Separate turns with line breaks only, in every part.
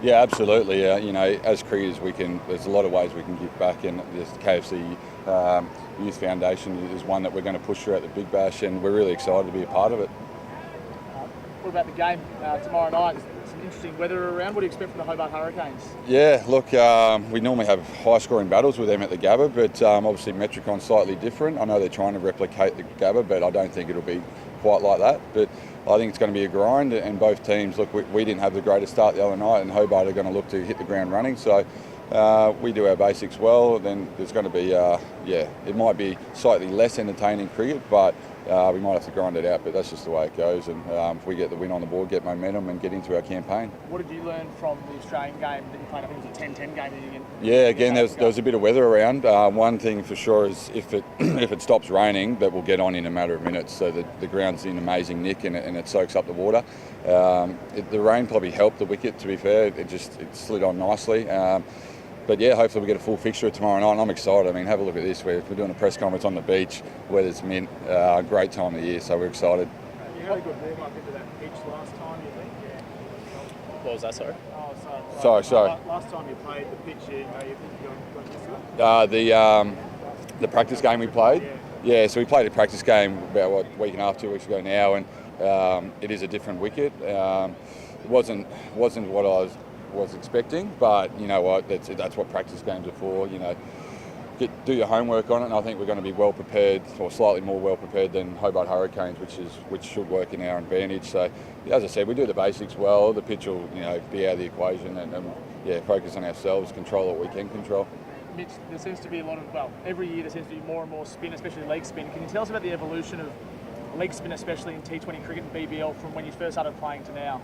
Yeah, absolutely. As cricketers, there's a lot of ways we can give back, and this KFC Youth Foundation is one that we're going to push throughout the Big Bash, and we're really excited to be a part of it.
What about the game tomorrow night? There's some interesting weather around. What do you expect from the Hobart Hurricanes?
Yeah, look, we normally have high-scoring battles with them at the Gabba, but obviously Metricon's slightly different. I know they're trying to replicate the Gabba, but I don't think it'll be quite like that. But I think it's going to be a grind, and both teams, look, we didn't have the greatest start the other night, and Hobart are going to look to hit the ground running. So we do our basics well, then there's going to be, it might be slightly less entertaining cricket, but we might have to grind it out, but that's just the way it goes. And if we get the win on the board, get momentum and get into our campaign.
What did you learn from the Australian game that you played? I think it was a 10-10 game.
Yeah, again, there was a bit of weather around. One thing for sure is if it stops raining, that will get on in a matter of minutes. So the ground's in amazing nick and it soaks up the water. The rain probably helped the wicket, to be fair. It slid on nicely. But yeah, hopefully we get a full fixture tomorrow night, and I'm excited. I mean, have a look at this. We're doing a press conference on the beach, weather's mint, great time of the year, so we're excited.
You had a good warm-up into that pitch last time, you think? Yeah.
What was that, sorry?
Oh, sorry.
Last time you played the pitch, you think you got used to it?
The practice game we played? Yeah, so we played a practice game about, a week and a half, 2 weeks ago now, and it is a different wicket. It wasn't what I was expecting, but you know what, that's what practice games are for. Do your homework on it, and I think we're going to be well prepared, or slightly more well prepared than Hobart Hurricanes, which should work in our advantage. So as I said, we do the basics well. The pitch will be out of the equation, and focus on ourselves, control what we can control.
Mitch, there seems to be a lot of, every year there seems to be more and more spin, especially leg spin. Can you tell us about the evolution of leg spin, especially in T20 cricket and BBL, from when you first started playing to now?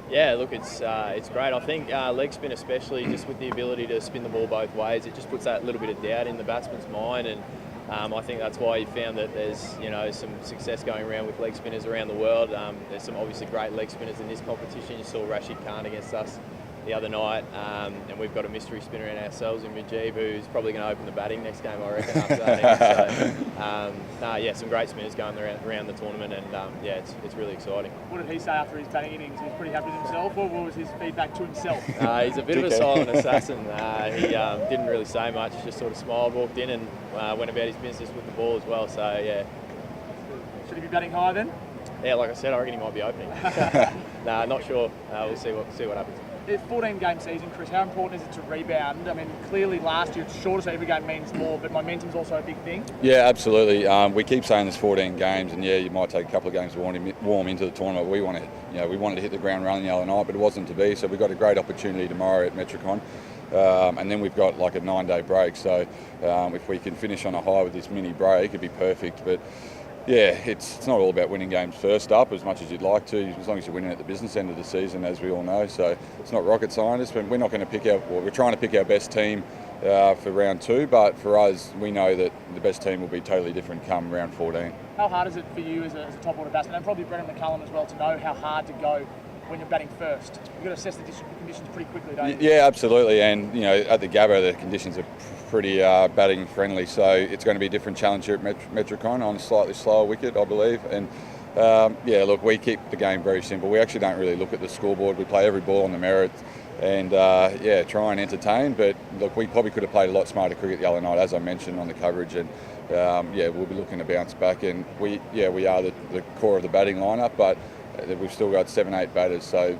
Yeah, look, it's great. I think leg spin, especially just with the ability to spin the ball both ways, it just puts that little bit of doubt in the batsman's mind, and I think that's why you found that there's some success going around with leg spinners around the world. There's some obviously great leg spinners in this competition. You saw Rashid Khan against us the other night, and we've got a mystery spinner in ourselves in Mujib, who's probably going to open the batting next game, I reckon, after that. So, some great spinners going around the tournament, and it's really exciting.
What did he say after his batting innings? He was pretty happy with himself, or what was his feedback to himself?
He's a bit of a silent assassin. He didn't really say much, just sort of smiled, walked in, and went about his business with the ball as well. So yeah.
Should he be batting high then?
Yeah, like I said, I reckon he might be opening. Not sure. We'll see what happens.
It's a 14-game season, Chris. How important is it to rebound? I mean, clearly last year it's shorter, so every game means more, but momentum's also a big thing.
Yeah, absolutely. We keep saying there's 14 games, and you might take a couple of games to warm into the tournament. We wanted to hit the ground running the other night, but it wasn't to be. So we've got a great opportunity tomorrow at Metricon, and then we've got like a 9-day break. So if we can finish on a high with this mini break, it'd be perfect. But yeah, it's not all about winning games first up as much as you'd like to, as long as you're winning at the business end of the season, as we all know. So it's not rocket science, but we're not going to we're trying to pick our best team for round 2, but for us, we know that the best team will be totally different come round 14.
How hard is it for you as a top order batsman, and probably Brendan McCullum as well, to know how hard to go when you're batting first? You've got to assess the conditions pretty quickly, don't you?
Yeah, absolutely. And at the Gabba, the conditions are pretty batting friendly, so it's going to be a different challenge here at Metricon on a slightly slower wicket, I believe. And look, we keep the game very simple. We actually don't really look at the scoreboard. We play every ball on the merit, and try and entertain. But look, we probably could have played a lot smarter cricket the other night, as I mentioned on the coverage. And we'll be looking to bounce back. And we are the core of the batting lineup, but we've still got 7-8 batters, so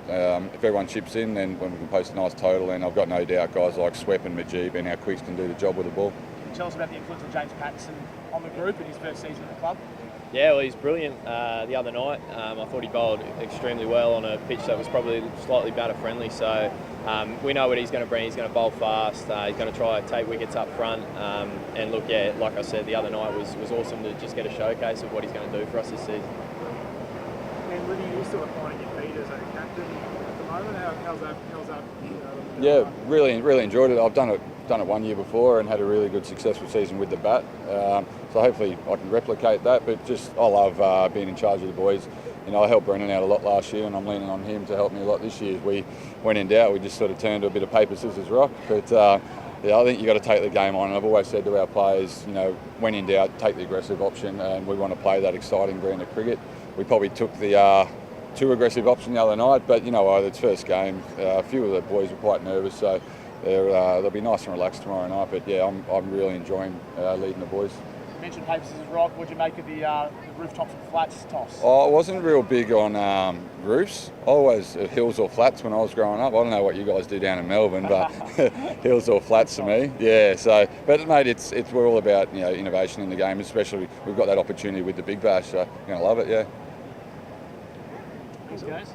if everyone chips in, then when we can post a nice total, and I've got no doubt guys like Swep and Mujib and our quicks can do the job with the ball.
Can you tell us about the influence of James Patterson on the group in his first season at the club?
Yeah, well, he's brilliant the other night. I thought he bowled extremely well on a pitch that was probably slightly batter friendly, so we know what he's going to bring. He's going to bowl fast, he's going to try to take wickets up front, and look, like I said, the other night was awesome to just get a showcase of what he's going to do for us this season.
And Lynn, are you still finding your feet as a captain at the moment? How's that?
Yeah, really enjoyed it. I've done it 1 year before and had a really good successful season with the bat. So hopefully I can replicate that. But I love being in charge of the boys. I helped Brendan out a lot last year, and I'm leaning on him to help me a lot this year. When in doubt, we just sort of turned to a bit of paper, scissors, rock. But I think you've got to take the game on. And I've always said to our players, when in doubt, take the aggressive option, and we want to play that exciting brand of cricket. We probably took the too aggressive option the other night, but you know what, it's first game. A few of the boys were quite nervous, so they'll be nice and relaxed tomorrow night. But yeah, I'm really enjoying leading the boys.
You mentioned paper, scissors, rock. What do you make of the rooftops and flats toss?
I wasn't real big on roofs. Always hills or flats when I was growing up. I don't know what you guys do down in Melbourne, but hills or flats to me. Yeah. So, but mate, we're all about innovation in the game. Especially we've got that opportunity with the Big Bash. So you're gonna love it. Yeah.
Thanks, guys.